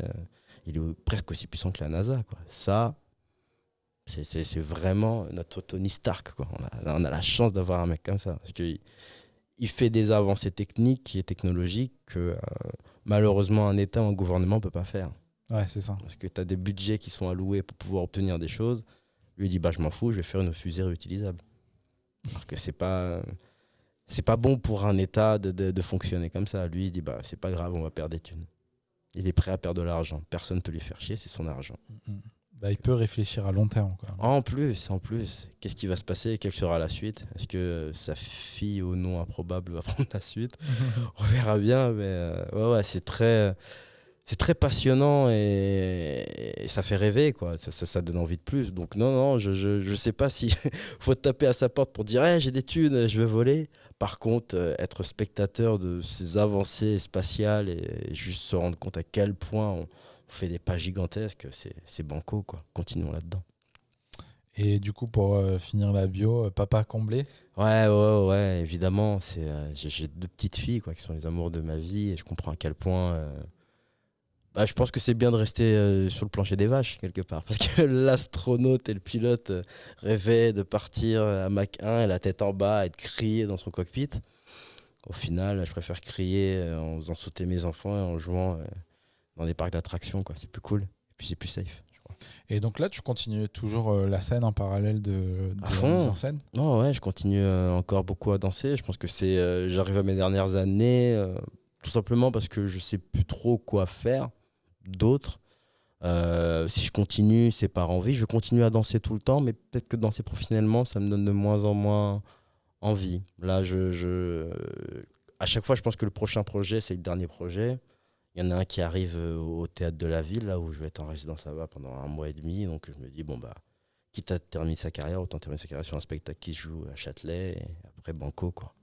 il est presque aussi puissant que la NASA, quoi. Ça c'est vraiment notre Tony Stark, quoi. On a la chance d'avoir un mec comme ça parce qu'il il fait des avancées techniques et technologiques que malheureusement un État ou un gouvernement ne peut pas faire. Ouais, c'est ça. Parce que tu as des budgets qui sont alloués pour pouvoir obtenir des choses. Lui, il dit bah, je m'en fous, je vais faire une fusée réutilisable. Alors que c'est pas bon pour un État de fonctionner comme ça. Lui, il dit bah, c'est pas grave, on va perdre des thunes. Il est prêt à perdre de l'argent. Personne ne peut lui faire chier, c'est son argent. Bah, il peut réfléchir à long terme, quoi. En plus, qu'est-ce qui va se passer? Quelle sera la suite? Est-ce que sa fille au nom improbable va prendre la suite? On verra bien, mais ouais, c'est très passionnant et ça fait rêver, quoi. Ça donne envie de plus. Donc non, je sais pas si faut taper à sa porte pour dire hey, j'ai des thunes, je veux voler. Par contre, être spectateur de ces avancées spatiales et juste se rendre compte à quel point on fait des pas gigantesques, c'est banco, quoi. Continuons là-dedans. Et du coup, pour finir la bio, papa comblé? Ouais, évidemment. J'ai deux petites filles, quoi, qui sont les amours de ma vie et je comprends à quel point. Bah, je pense que c'est bien de rester sur le plancher des vaches, quelque part. Parce que l'astronaute et le pilote rêvaient de partir à Mach 1 et la tête en bas et de crier dans son cockpit. Au final, je préfère crier en faisant sauter mes enfants et en jouant dans des parcs d'attractions, quoi. C'est plus cool. Et puis c'est plus safe, je crois. Et donc là, tu continues toujours la scène en parallèle de À la fond. mise en scène? Non, ouais, je continue encore beaucoup à danser. Je pense que j'arrive à mes dernières années, tout simplement parce que je sais plus trop quoi faire d'autre. Si je continue, c'est par envie. Je vais continuer à danser tout le temps, mais peut-être que danser professionnellement, ça me donne de moins en moins envie. Là, à chaque fois, je pense que le prochain projet, c'est le dernier projet. Il y en a un qui arrive au Théâtre de la Ville, là où je vais être en résidence là-bas pendant 1 mois et demi. Donc, je me dis, bon, bah, quitte à terminer sa carrière, autant terminer sa carrière sur un spectacle qui se joue à Châtelet et après Banco, quoi.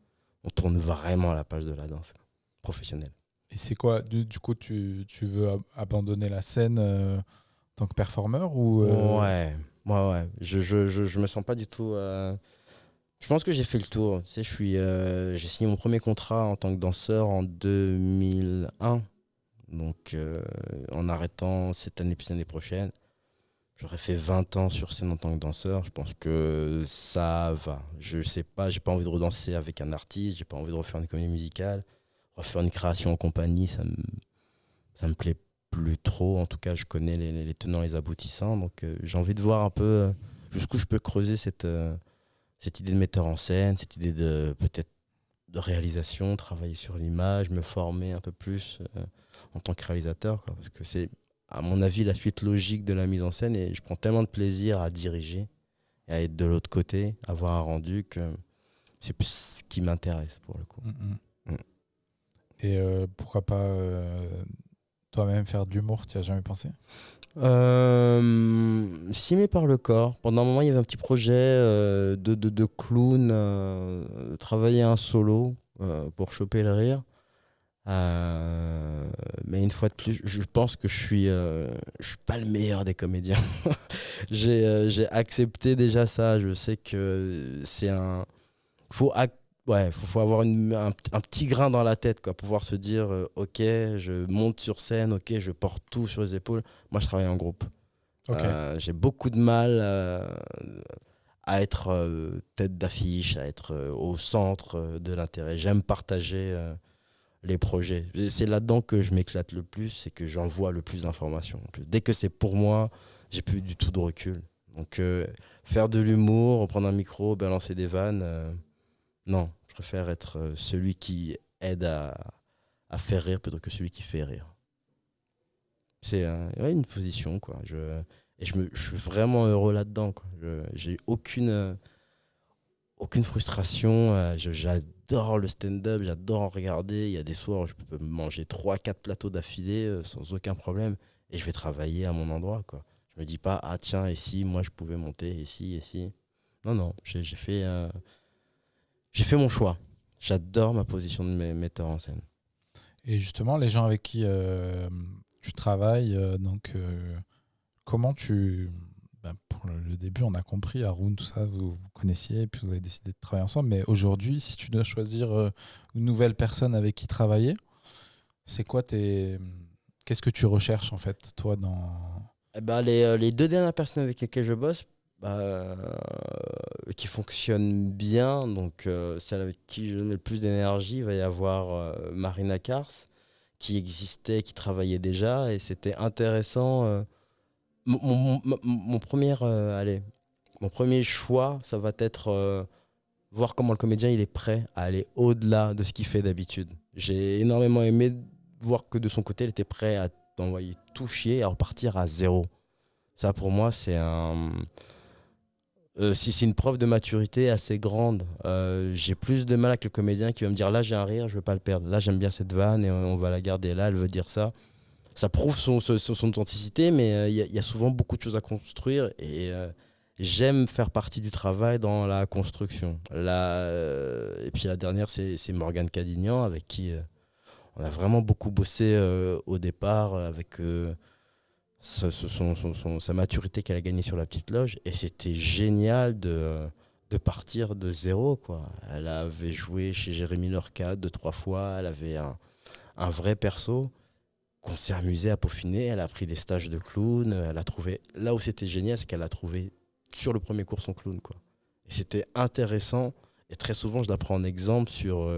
On tourne vraiment à la page de la danse, quoi. Professionnelle. Et c'est quoi, du coup, tu veux abandonner la scène en tant que performeur ou Ouais. Je me sens pas du tout. Je pense que j'ai fait le tour. Tu sais, j'ai signé mon premier contrat en tant que danseur en 2001. Donc, en arrêtant cette année puis l'année prochaine, j'aurais fait 20 ans sur scène en tant que danseur. Je pense que ça va. Je sais pas, j'ai pas envie de redanser avec un artiste, j'ai pas envie de refaire une comédie musicale. Refaire une création en compagnie, ça me plaît plus trop. En tout cas, je connais les tenants et les aboutissants. Donc, j'ai envie de voir un peu jusqu'où je peux creuser cette idée de metteur en scène, cette idée de peut-être de réalisation, travailler sur l'image, me former un peu plus en tant que réalisateur, quoi. Parce que c'est, à mon avis, la suite logique de la mise en scène. Et je prends tellement de plaisir à diriger et à être de l'autre côté, à voir un rendu, que c'est plus ce qui m'intéresse pour le coup. Et pourquoi pas toi-même faire de l'humour? Tu n'y as jamais pensé? Si, mais par le corps. Pendant un moment, il y avait un petit projet de clown, travailler un solo pour choper le rire. Mais une fois de plus, je pense que je suis pas le meilleur des comédiens. J'ai accepté déjà ça. Je sais que c'est un... faut avoir un petit grain dans la tête, quoi, pouvoir se dire ok, je monte sur scène, ok, je porte tout sur les épaules. Moi, je travaille en groupe. Okay. J'ai beaucoup de mal à être tête d'affiche, à être au centre de l'intérêt. J'aime partager les projets. C'est là-dedans que je m'éclate le plus, c'est que j'en vois le plus d'informations. Dès que c'est pour moi, j'ai plus du tout de recul. Donc faire de l'humour, prendre un micro, balancer des vannes, non. Je préfère être celui qui aide à faire rire plutôt que celui qui fait rire. C'est une position, quoi. Je suis vraiment heureux là-dedans, quoi. J'ai aucune frustration. J'adore le stand-up, j'adore en regarder. Il y a des soirs où je peux manger 3 4 plateaux d'affilée sans aucun problème. Et je vais travailler à mon endroit, quoi. Je me dis pas, ah tiens, et si moi je pouvais monter, et si, et si. Non, non, j'ai fait mon choix. J'adore ma position de metteur en scène. Et justement, les gens avec qui tu travailles, comment tu... Ben, pour le début, on a compris, Haroun, tout ça, vous connaissiez, et puis vous avez décidé de travailler ensemble. Mais aujourd'hui, si tu dois choisir une nouvelle personne avec qui travailler, c'est quoi Qu'est-ce que tu recherches, en fait, toi, dans... Eh ben, les 2 dernières personnes avec lesquelles je bosse, qui fonctionnent bien, donc celle avec qui je donne le plus d'énergie, il va y avoir Marina Kars, qui existait, qui travaillait déjà, et c'était intéressant. Mon premier, mon premier choix, ça va être voir comment le comédien il est prêt à aller au-delà de ce qu'il fait d'habitude. J'ai énormément aimé voir que de son côté, il était prêt à t'envoyer tout chier et à repartir à zéro. Ça, pour moi, si c'est une preuve de maturité assez grande. J'ai plus de mal avec le comédien qui va me dire là, j'ai un rire, je veux pas le perdre. Là, j'aime bien cette vanne et on va la garder. Là, elle veut dire ça. Ça prouve son authenticité, mais il y a souvent beaucoup de choses à construire et j'aime faire partie du travail dans la construction. Et puis la dernière, c'est Morgane Cadignan, avec qui on a vraiment beaucoup bossé au départ, avec sa maturité qu'elle a gagnée sur la petite loge. Et c'était génial de partir de zéro, quoi. Elle avait joué chez Jérémy Lorca 2 3 fois, elle avait un vrai perso qu'on s'est amusé à peaufiner. Elle a pris des stages de clown. Elle a trouvé. Là où c'était génial, c'est qu'elle a trouvé sur le premier cours son clown, quoi. Et c'était intéressant. Et très souvent, je la prends en exemple sur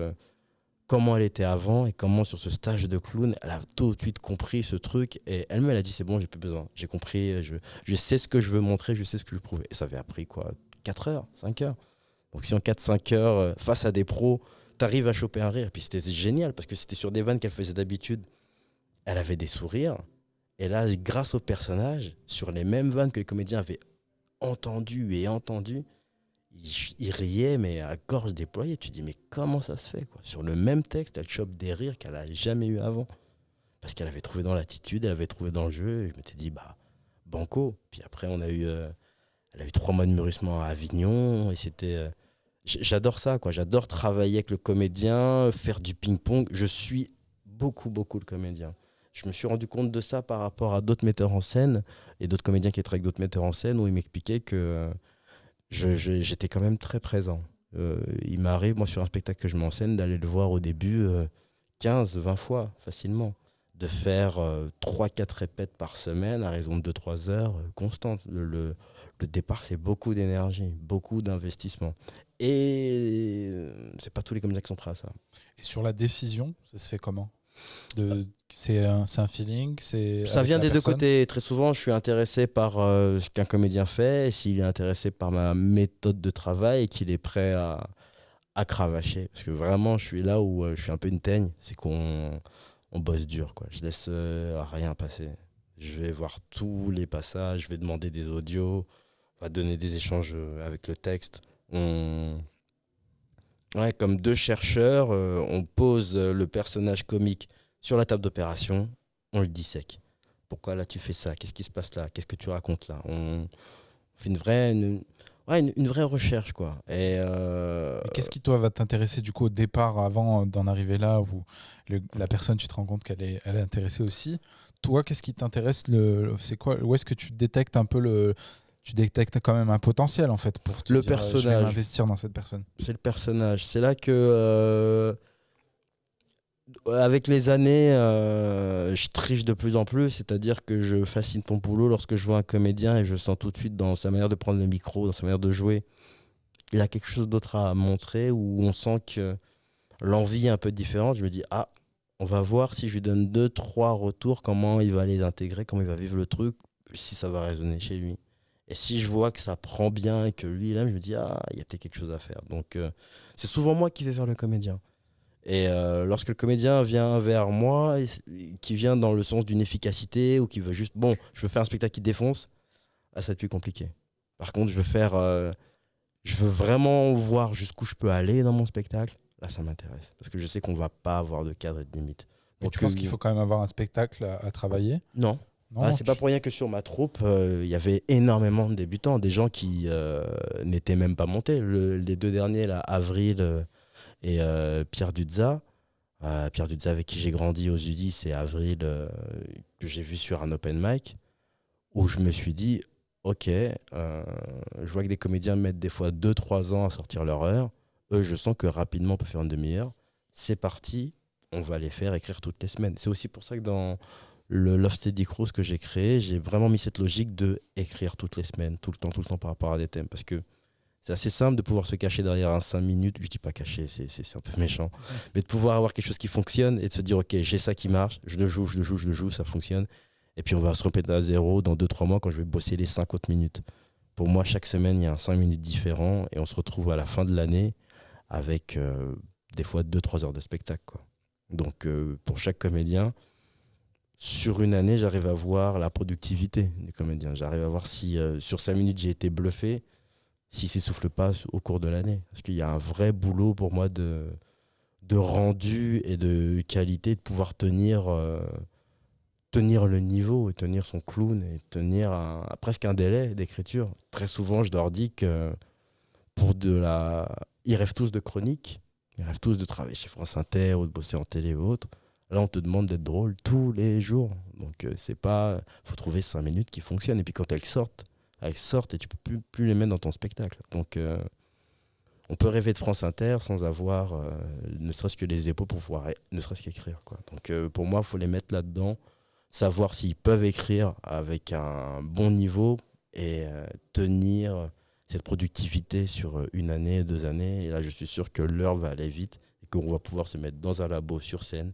comment elle était avant et comment sur ce stage de clown, elle a tout de suite compris ce truc. Et elle-même, elle a dit c'est bon, j'ai plus besoin. J'ai compris. Je sais ce que je veux montrer, je sais ce que je veux prouver. Et ça avait appris quoi 4 heures, 5 heures. Donc si en 4-5 heures, face à des pros, t'arrives à choper un rire. Et puis c'était génial parce que c'était sur des vannes qu'elle faisait d'habitude. Elle avait des sourires. Et là, grâce au personnage, sur les mêmes vannes que les comédiens avaient entendu, il riait, mais à gorge déployée. Tu dis, mais comment ça se fait, quoi? Sur le même texte, elle chope des rires qu'elle n'a jamais eu avant. Parce qu'elle avait trouvé dans l'attitude, elle avait trouvé dans le jeu. Et je m'étais dit, bah, banco. Puis après, elle a eu 3 mois de mûrissement à Avignon. Et c'était... j'adore ça, quoi. J'adore travailler avec le comédien, faire du ping-pong. Je suis beaucoup, beaucoup le comédien. Je me suis rendu compte de ça par rapport à d'autres metteurs en scène et d'autres comédiens qui étaient avec d'autres metteurs en scène où ils m'expliquaient que j'étais quand même très présent. Il m'arrive, moi, sur un spectacle que je mets en scène, d'aller le voir au début 15-20 fois facilement. De faire 3-4 répètes par semaine à raison de 2-3 heures constantes. Le départ, c'est beaucoup d'énergie, beaucoup d'investissement. Et c'est pas tous les comédiens qui sont prêts à ça. Et sur la décision, ça se fait comment c'est un feeling, ça vient des deux côtés. Très souvent, je suis intéressé par ce qu'un comédien fait, et s'il est intéressé par ma méthode de travail et qu'il est prêt à cravacher. Parce que vraiment, je suis là où je suis un peu une teigne, c'est qu'on bosse dur, quoi. Je laisse rien passer. Je vais voir tous les passages, je vais demander des audios, on va donner des échanges avec le texte. Ouais, comme 2 chercheurs, on pose le personnage comique sur la table d'opération, on le dissèque. Pourquoi là tu fais ça? Qu'est-ce qui se passe là? Qu'est-ce que tu racontes là? On fait une vraie recherche, quoi. Et qu'est-ce qui, toi, va t'intéresser du coup au départ, avant d'en arriver là où la personne, tu te rends compte qu'elle est intéressée aussi? Toi, qu'est-ce qui t'intéresse? C'est quoi? Où est-ce que tu détectes un peu tu détectes quand même un potentiel en fait pour te le dire, personnage. je vais m'investir dans cette personne. C'est le personnage. C'est là que avec les années, je triche de plus en plus, c'est-à-dire que je fascine ton boulot lorsque je vois un comédien et je sens tout de suite dans sa manière de prendre le micro, dans sa manière de jouer, il a quelque chose d'autre à montrer, où on sent que l'envie est un peu différente. Je me dis, ah, on va voir si je lui donne 2-3 retours, comment il va les intégrer, comment il va vivre le truc, si ça va résonner chez lui. Et si je vois que ça prend bien et que lui, il aime, je me dis, ah, il y a peut-être quelque chose à faire. Donc, c'est souvent moi qui vais vers le comédien. Et lorsque le comédien vient vers moi, qui vient dans le sens d'une efficacité ou qui veut juste, bon, je veux faire un spectacle qui défonce, là, ça va être plus compliqué. Par contre, je veux faire je veux vraiment voir jusqu'où je peux aller dans mon spectacle, là, ça m'intéresse. Parce que je sais qu'on va pas avoir de cadre et de limite. Mais Donc, tu penses qu'il faut quand même avoir un spectacle à travailler? non. Non, C'est pas pour rien que sur ma troupe, il y avait énormément de débutants, des gens qui n'étaient même pas montés. Les deux derniers, là, Avril et Pierre Dudza. Pierre Dudza, avec qui j'ai grandi aux UDI, c'est Avril que j'ai vu sur un open mic, où je me suis dit, ok, je vois que des comédiens mettent des fois 2-3 ans à sortir leur heure. Eux, je sens que rapidement, on peut faire une demi-heure. C'est parti, on va les faire écrire toutes les semaines. C'est aussi pour ça que dans le Love Steady Cruise que j'ai créé, j'ai vraiment mis cette logique de écrire toutes les semaines, tout le temps par rapport à des thèmes. Parce que c'est assez simple de pouvoir se cacher derrière un 5 minutes. Je dis pas cacher, c'est un peu méchant. Mais de pouvoir avoir quelque chose qui fonctionne et de se dire, ok, j'ai ça qui marche, je le joue, ça fonctionne. Et puis on va se remettre à zéro dans 2-3 mois quand je vais bosser les 5 autres minutes. Pour moi, chaque semaine, il y a un 5 minutes différent et on se retrouve à la fin de l'année avec des fois 2-3 heures de spectacle, quoi. Donc pour chaque comédien, sur une année, j'arrive à voir la productivité du comédien. J'arrive à voir si sur 5 minutes j'ai été bluffé, s'il ne s'essouffle pas au cours de l'année. Parce qu'il y a un vrai boulot pour moi de rendu et de qualité, de pouvoir tenir le niveau, et tenir son clown, et tenir presque un délai d'écriture. Très souvent, je leur dis que ils rêvent tous de chronique, ils rêvent tous de travailler chez France Inter ou de bosser en télé ou autre. Là, on te demande d'être drôle tous les jours. Donc, c'est pas. Faut trouver 5 minutes qui fonctionnent. Et puis, quand elles sortent et tu peux plus les mettre dans ton spectacle. Donc, on peut rêver de France Inter sans avoir ne serait-ce que les épaules pour pouvoir ne serait-ce qu'écrire, quoi. Donc, pour moi, il faut les mettre là-dedans, savoir s'ils peuvent écrire avec un bon niveau et tenir cette productivité sur une année, 2 années. Et là, je suis sûr que l'heure va aller vite et qu'on va pouvoir se mettre dans un labo sur scène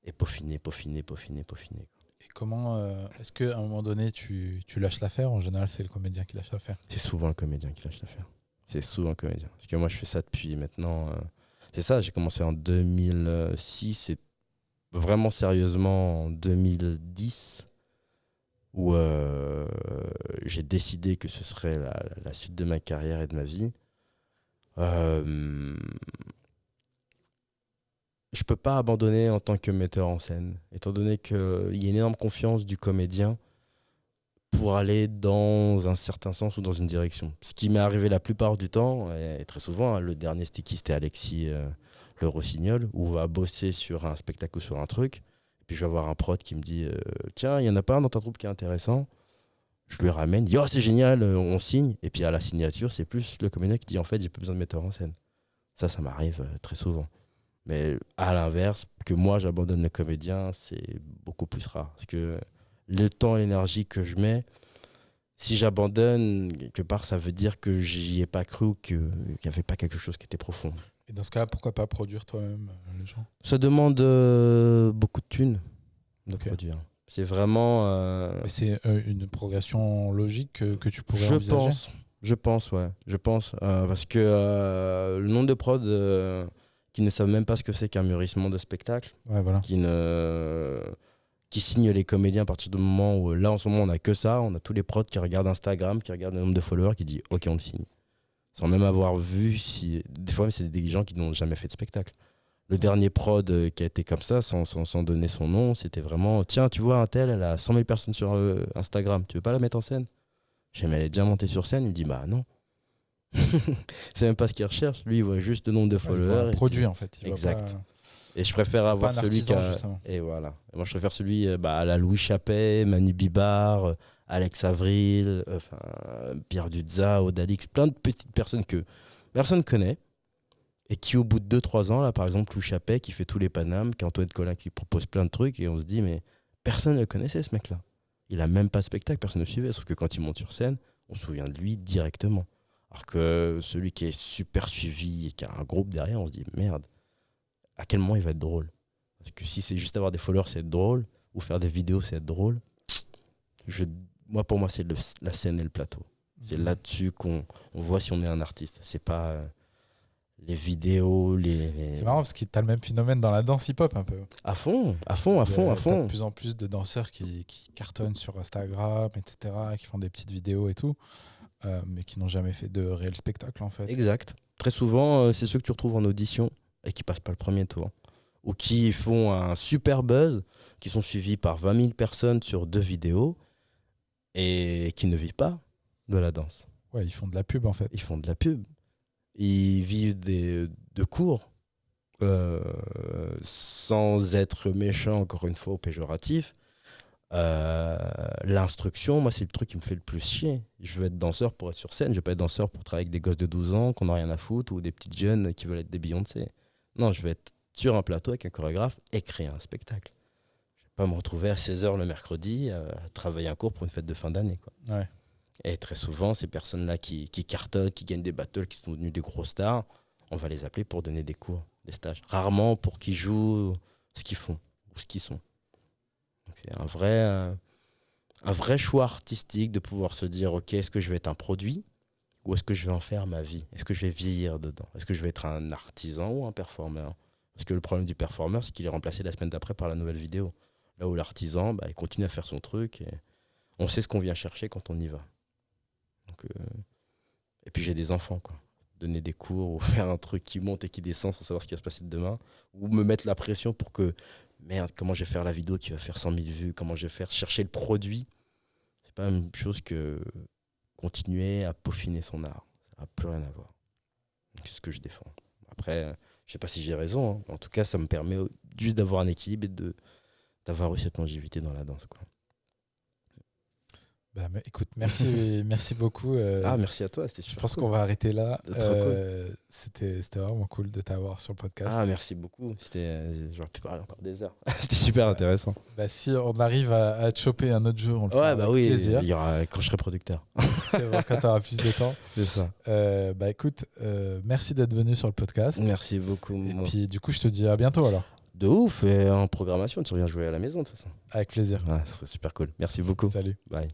et peaufiner. Et comment est-ce qu'à un moment donné, tu lâches l'affaire? En général, c'est le comédien qui lâche l'affaire. C'est souvent le comédien qui lâche l'affaire. C'est souvent le comédien. Parce que moi, je fais ça depuis maintenant. C'est ça, j'ai commencé en 2006 et vraiment sérieusement en 2010, où j'ai décidé que ce serait la suite de ma carrière et de ma vie. Je peux pas abandonner en tant que metteur en scène, étant donné qu'il y a une énorme confiance du comédien pour aller dans un certain sens ou dans une direction. Ce qui m'est arrivé la plupart du temps, et très souvent, hein, le dernier sticky, c'était Alexis Le Rossignol, où on va bosser sur un spectacle ou sur un truc, et puis je vais avoir un prod qui me dit tiens, il y en a pas un dans ta troupe qui est intéressant. Je lui ramène, il dit oh, c'est génial, on signe. Et puis à la signature, c'est plus le comédien qui dit en fait, j'ai plus besoin de metteur en scène. Ça m'arrive très souvent. Mais à l'inverse, que moi j'abandonne le comédien, c'est beaucoup plus rare. Parce que le temps et l'énergie que je mets, si j'abandonne, quelque part, ça veut dire que j'y ai pas cru ou qu'il n'y avait pas quelque chose qui était profond. Et dans ce cas-là, pourquoi pas produire toi-même les gens? Ça demande beaucoup de thunes de produire. C'est vraiment... Mais c'est une progression logique que tu pourrais envisager? Je pense. Parce que le nombre de prods qui ne savent même pas ce que c'est qu'un mûrissement de spectacle, ouais, voilà. qui signent les comédiens à partir du moment où, là en ce moment on a que ça, on a tous les prods qui regardent Instagram, qui regardent le nombre de followers, qui disent ok, on le signe. Sans même avoir vu si... Des fois c'est des gens qui n'ont jamais fait de spectacle. Le dernier prod qui a été comme ça, sans donner son nom, c'était vraiment tiens, tu vois, un tel, elle a 100 000 personnes sur Instagram, tu veux pas la mettre en scène? J'ai dit, mais elle est déjà montée sur scène. Il me dit bah non. C'est même pas ce qu'il recherche. Lui, il voit juste le nombre de followers. Il voit un produit en fait. Exact. Et je préfère avoir celui qui a... Et voilà. Et moi, je préfère celui à la Louis Chappet, Manu Bibar, Alex Avril, Pierre Dudza, Odalix, plein de petites personnes que personne ne connaît et qui, au bout de 2-3 ans, là, par exemple, Louis Chappet qui fait tous les Panames, qui Antoine Collin qui propose plein de trucs, et on se dit, mais personne ne le connaissait, ce mec-là. Il a même pas de spectacle, personne ne le suivait. Sauf que quand il monte sur scène, on se souvient de lui directement. Alors que celui qui est super suivi et qui a un groupe derrière, on se dit, merde, à quel moment il va être drôle? Parce que si c'est juste avoir des followers, c'est être drôle, ou faire des vidéos, c'est être drôle. Pour moi, c'est la scène et le plateau. C'est là-dessus qu'on voit si on est un artiste. C'est pas les vidéos, C'est marrant parce que tu as le même phénomène dans la danse hip-hop un peu. À fond. T'as de plus en plus de danseurs qui cartonnent sur Instagram, etc., qui font des petites vidéos et tout. mais qui n'ont jamais fait de réel spectacle, en fait. Exact. Très souvent, c'est ceux que tu retrouves en audition et qui passent pas le premier tour. Ou qui font un super buzz, qui sont suivis par 20 000 personnes sur 2 vidéos et qui ne vivent pas de la danse. Ouais, ils font de la pub, en fait. Ils font de la pub. Ils vivent de cours sans être méchant, encore une fois, ou péjoratif. L'instruction, moi, c'est le truc qui me fait le plus chier. Je veux être danseur pour être sur scène. Je veux pas être danseur pour travailler avec des gosses de 12 ans qu'on n'a rien à foutre ou des petites jeunes qui veulent être des Beyoncé. Non, je veux être sur un plateau avec un chorégraphe et créer un spectacle. Je vais pas me retrouver à 16h le mercredi à travailler un cours pour une fête de fin d'année, quoi. Ouais. Et très souvent, ces personnes-là qui cartonnent, qui gagnent des battles, qui sont devenues des gros stars, on va les appeler pour donner des cours, des stages. Rarement pour qu'ils jouent ce qu'ils font ou ce qu'ils sont. Donc c'est un vrai choix artistique de pouvoir se dire, ok, est-ce que je vais être un produit ou est-ce que je vais en faire ma vie? Est-ce que je vais vieillir dedans? Est-ce que je vais être un artisan ou un performeur? Parce que le problème du performeur, c'est qu'il est remplacé la semaine d'après par la nouvelle vidéo. Là où l'artisan, il continue à faire son truc et on sait ce qu'on vient chercher quand on y va. Donc, et puis j'ai des enfants, quoi. Donner des cours ou faire un truc qui monte et qui descend sans savoir ce qui va se passer demain, ou me mettre la pression pour que merde, comment je vais faire la vidéo qui va faire 100 000 vues, comment je vais faire chercher le produit, c'est pas la même chose que continuer à peaufiner son art. Ça n'a plus rien à voir. C'est ce que je défends. Après, je sais pas si j'ai raison, hein. En tout cas, ça me permet juste d'avoir un équilibre et d'avoir eu cette longévité dans la danse, quoi. Bah, écoute, merci, merci beaucoup. Merci à toi, c'était Je super pense cool. qu'on va arrêter là. Trop cool. C'était vraiment cool de t'avoir sur le podcast. Merci beaucoup. J'aurais pu parler encore des heures. C'était super intéressant. Bah, si on arrive à te choper un autre jour, on le fera avec plaisir. Il y aura quand je serai producteur. C'est bon, quand tu auras plus de temps. C'est ça. Bah écoute, merci d'être venu sur le podcast. Merci beaucoup. Et puis du coup, je te dis à bientôt alors. De ouf, et en programmation, tu reviens jouer à la maison de toute façon. Avec plaisir. Ce serait super cool. Merci beaucoup. Salut. Bye.